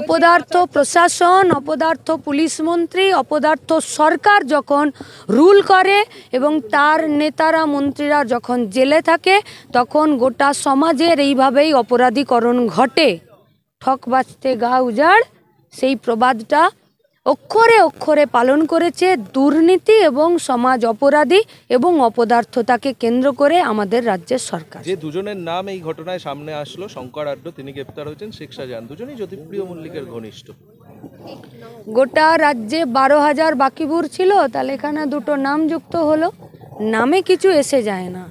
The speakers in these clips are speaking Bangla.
অপদার্থ প্রশাসন, অপদার্থ পুলিশ মন্ত্রী, অপদার্থ সরকার যখন রুল করে এবং তার নেতারা মন্ত্রীরা যখন জেলে থাকে, তখন গোটা সমাজের এইভাবেই অপরাধীকরণ ঘটে। ঠক বাজতে গা উজাড়, সেই প্রবাদটা অক্ষরে অক্ষরে পালন করেছে দুর্নীতি এবং সমাজ অপরাধী এবং অপদার্থতাকে কেন্দ্র করে আমাদের রাজ্যের সরকার। যে দুজনের নাম এই ঘটনায় সামনে আসলো, শঙ্কর আড্ড তিনি গ্রেপ্তার হয়েছেন, শেখ শাহজাহান, দুজনেই জ্যোতিপ্রিয় মল্লিকের ঘনিষ্ঠ। গোটা রাজ্যে 12,000 বাকিবুর ছিল, তাহলে এখানে দুটো নাম যুক্ত হলো। নামে কিছু এসে যায় না,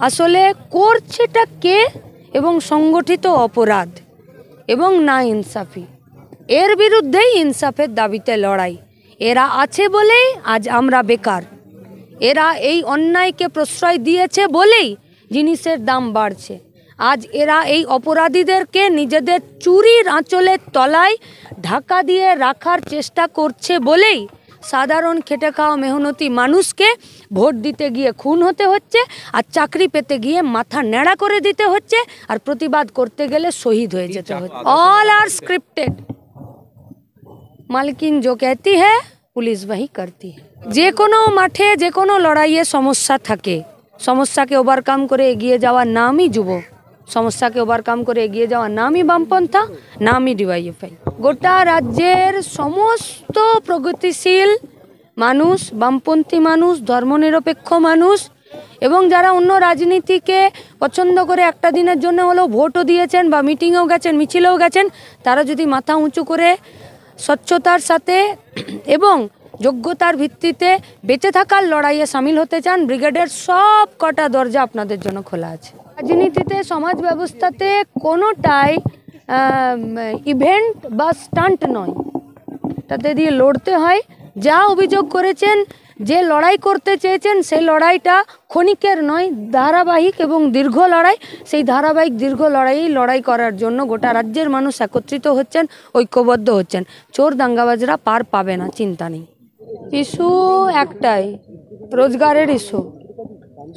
আসলে করছেটা কে এবং সংগঠিত অপরাধ এবং না ইনসাফি, এর বিরুদ্ধেই ইনসাফের দাবিতে লড়াই। এরা আছে বলেই আজ আমরা বেকার, এরা এই অন্যায়কে প্রশ্রয় দিয়েছে বলেই জিনিসের দাম বাড়ছে। আজ এরা এই অপরাধীদেরকে নিজেদের চুরির আঁচলের তলায় ঢাকা দিয়ে রাখার চেষ্টা করছে বলেই সাধারণ খেটে খাওয়া মেহনতি মানুষকে ভোট দিতে গিয়ে খুন হতে হচ্ছে, আর চাকরি পেতে গিয়ে মাথা ন্যাড়া করে দিতে হচ্ছে, আর প্রতিবাদ করতে গেলে শহীদ হয়ে যেতে হচ্ছে। অল আর স্ক্রিপ্টেড। মালকিন जो कहती है পুলিশ वही करती है। যে কোনো মাঠে যে কোনো লড়াইয়ে সমস্যা থাকে, সমস্যাকে ওভারকাম করে এগিয়ে যাওয়ার নামই যুব, সমস্যাকে ওভারকাম করে এগিয়ে যাওয়ার নামই বামপন্থা, নামই ডিওয়াইএফআই। গোটা রাজ্যের সমস্ত প্রগতিশীল মানুষ, বামপন্থী মানুষ, ধর্মনিরপেক্ষ মানুষ এবং যারা অন্য রাজনীতিকে পছন্দ করে একটা দিনের জন্য হলেও ভোটও দিয়েছেন বা মিটিংয়েও গেছেন, মিছিলেও গেছেন, তারা যদি মাথা উঁচু করে স্বচ্ছতার সাথে এবং যোগ্যতার ভিত্তিতে বেঁচে থাকার লড়াইয়ে সামিল হতে চান, ব্রিগেডের সব কটা দরজা আপনাদের জন্য খোলা আছে। রাজনীতিতে, সমাজ ব্যবস্থাতে কোনোটাই ইভেন্ট বা স্টান্ট নয়, তাতে দিয়ে লড়তে হয়। যা অভিযোগ করেছেন, যে লড়াই করতে চেয়েছেন, সেই লড়াইটা ক্ষণিকের নয়, ধারাবাহিক এবং দীর্ঘ লড়াই। সেই ধারাবাহিক দীর্ঘ লড়াই করার জন্য গোটা রাজ্যের মানুষ একত্রিত হচ্ছেন, ঐক্যবদ্ধ হচ্ছেন। চোর দাঙ্গাবাজরা পার পাবে না, চিন্তা নেই। ইস্যু একটাই, রোজগারের ইস্যু।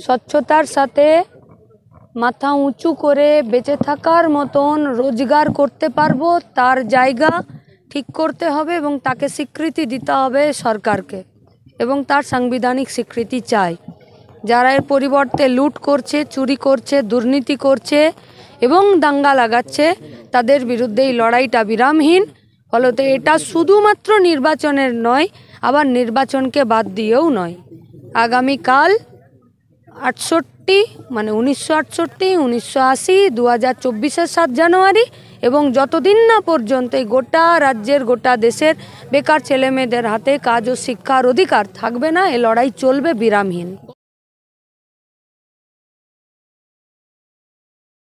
স্বচ্ছতার সাথে মাথা উঁচু করে বেঁচে থাকার মতন রোজগার করতে পারবো, তার জায়গা ঠিক করতে হবে এবং তাকে স্বীকৃতি দিতে হবে সরকারকে, এবং তার সাংবিধানিক স্বীকৃতি চাই। যারা এর পরিবর্তে লুট করছে, চুরি করছে, দুর্নীতি করছে এবং দাঙ্গা লাগাচ্ছে, তাদের বিরুদ্ধে এই লড়াইটা বিরামহীন। ফলত এটা শুধুমাত্র নির্বাচনের নয়, আবার নির্বাচনকে বাদ দিয়েও নয়। আগামীকাল 68 মানে 1968, 1980, 2024-এর 7 জানুয়ারি এবং যতদিন না পর্যন্ত এই গোটা রাজ্যের, গোটা দেশের বেকার ছেলেমেয়েদের হাতে কাজ ও শিক্ষার অধিকার থাকবে না, এ লড়াই চলবে বিরামহীন।